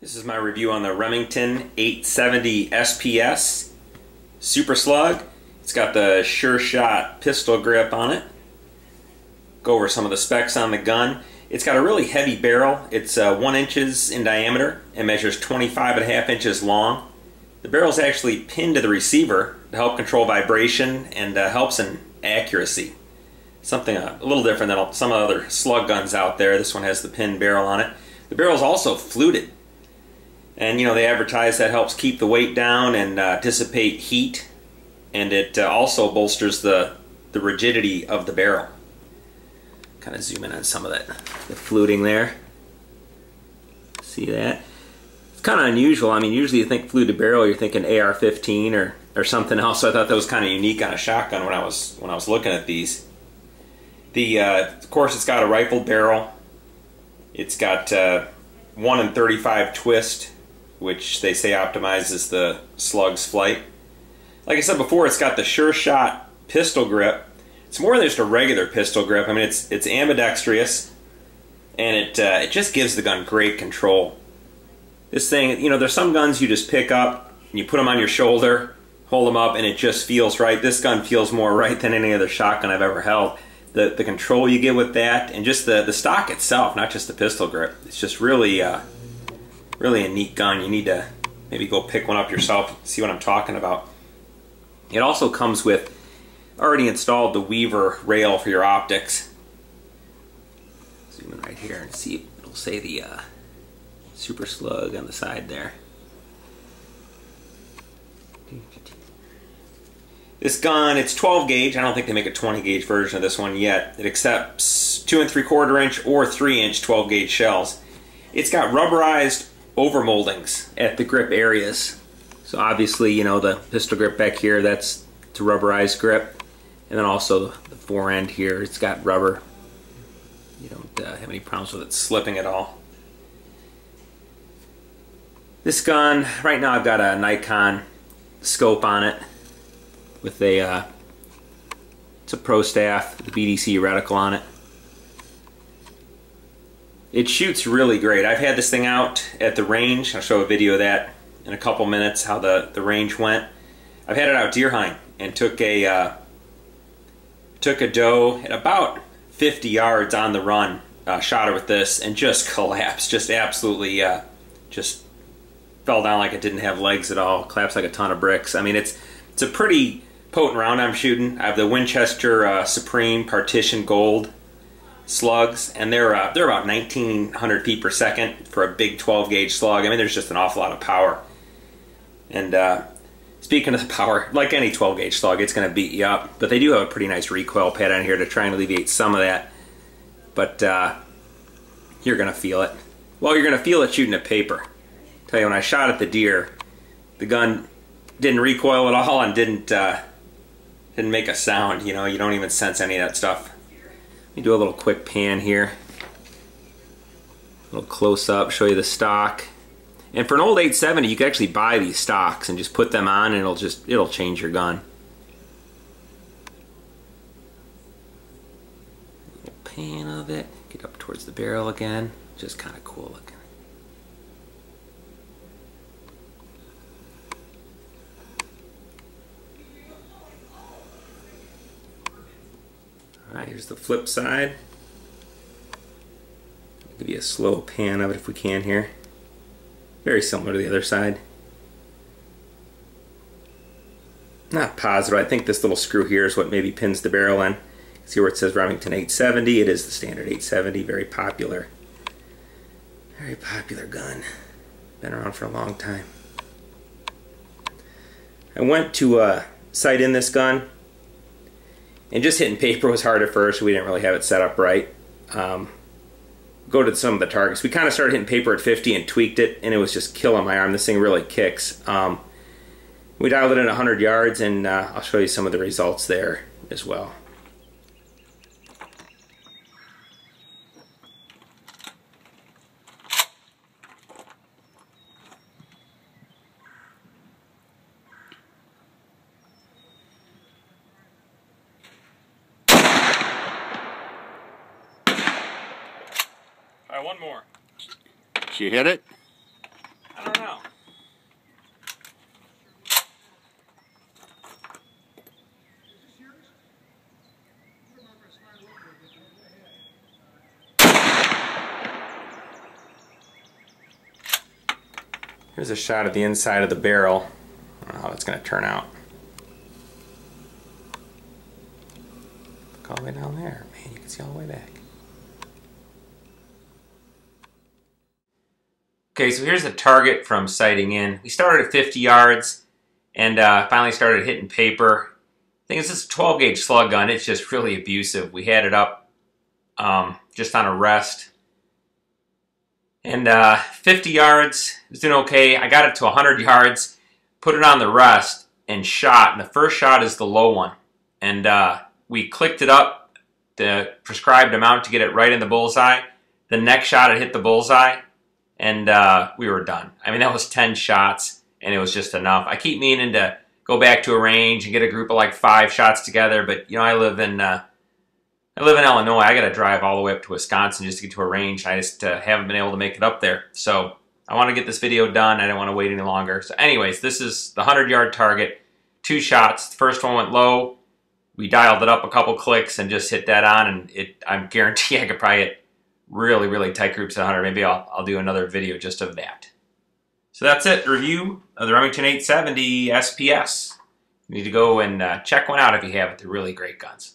This is my review on the Remington 870 SPS Super Slug. It's got the Shurshot pistol grip on it. Go over some of the specs on the gun. It's got a really heavy barrel. It's 1 inches in diameter and measures 25.5 inches long. The barrel is actually pinned to the receiver to help control vibration and helps in accuracy. Something a little different than some of the other slug guns out there. This one has the pinned barrel on it. The barrel is also fluted. And you know, they advertise that helps keep the weight down and dissipate heat, and it also bolsters the rigidity of the barrel. Kind of zoom in on some of that, the fluting there. See that? It's kind of unusual. I mean, usually you think fluted barrel, you're thinking AR-15 or something else. So I thought that was kind of unique on a shotgun when I was looking at these. Of course, it's got a rifled barrel. It's got 1 in 35 twist, which they say optimizes the slug's flight. Like I said before, it's got the Shurshot pistol grip. It's more than just a regular pistol grip. I mean, it's ambidextrous, and it just gives the gun great control. This thing, you know, there's some guns you just pick up and you put them on your shoulder, hold them up, and it just feels right. This gun feels more right than any other shotgun I've ever held. The control you get with that, and just the stock itself, not just the pistol grip. It's just really really a neat gun. You need to maybe go pick one up yourself, see what I'm talking about. It also comes with already installed the Weaver rail for your optics. Zoom in right here and see, it'll say the Super Slug on the side there. This gun, it's 12 gauge. I don't think they make a 20 gauge version of this one yet. It accepts 2 3/4 inch or 3 inch 12 gauge shells. It's got rubberized overmoldings at the grip areas. So obviously, you know, the pistol grip back here, that's a rubberized grip. And then also the fore end here, it's got rubber. You don't have any problems with it slipping at all. This gun, right now I've got a Nikon scope on it with a, it's a Prostaff, the BDC reticle on it. It shoots really great. I've had this thing out at the range. I'll show a video of that in a couple minutes, how the range went. I've had it out deer hunting and took a doe at about 50 yards on the run, shot her with this, and just collapsed. Just absolutely, just fell down like it didn't have legs at all. Collapsed like a ton of bricks. I mean, it's a pretty potent round I'm shooting. I have the Winchester Supreme Partition Gold slugs, and they're about 1900 feet per second for a big 12 gauge slug. I mean, there's just an awful lot of power. And speaking of the power, like any 12 gauge slug, it's going to beat you up. But they do have a pretty nice recoil pad on here to try and alleviate some of that. But you're going to feel it. Well, you're going to feel it shooting at paper. Tell you, when I shot at the deer, the gun didn't recoil at all and didn't make a sound. You know, you don't even sense any of that stuff. Let me do a little quick pan here. A little close up, show you the stock. And for an old 870, you can actually buy these stocks and just put them on, and it'll change your gun. A little pan of it. Get up towards the barrel again. Just kind of cool looking. Alright, here's the flip side. I'll give you a slow pan of it if we can here. Very similar to the other side. Not positive. I think this little screw here is what maybe pins the barrel in. See where it says Remington 870? It is the standard 870. Very popular. Very popular gun. Been around for a long time. I went to sight in this gun, and just hitting paper was hard at first. We didn't really have it set up right. Go to some of the targets. We kind of started hitting paper at 50 and tweaked it, and it was just killing my arm. This thing really kicks. We dialed it in 100 yards, and I'll show you some of the results there as well. All right, one more. She hit it? Here's a shot of the inside of the barrel. I don't know how it's going to turn out. Look all the way down there. Man, you can see all the way back. Okay, so here's the target from sighting in. We started at 50 yards and finally started hitting paper. I think it's this 12 gauge slug gun. It's just really abusive. We had it up just on a rest. And 50 yards, it was doing okay. I got it to 100 yards, put it on the rest, and shot. And the first shot is the low one. And we clicked it up the prescribed amount to get it right in the bullseye. The next shot, it hit the bullseye, and we were done. I mean, that was 10 shots, and it was just enough. I keep meaning to go back to a range and get a group of like 5 shots together, but you know, I live in Illinois. I got to drive all the way up to Wisconsin just to get to a range. I just haven't been able to make it up there. So I want to get this video done. I don't want to wait any longer. So anyways, this is the 100-yard target. 2 shots. The first one went low. We dialed it up a couple clicks and just hit that on. And I guarantee I could probably hit really, really tight groups at 100. Maybe I'll do another video just of that. So that's it. Review of the Remington 870 SPS. You need to go and check one out if you haven't. They're really great guns.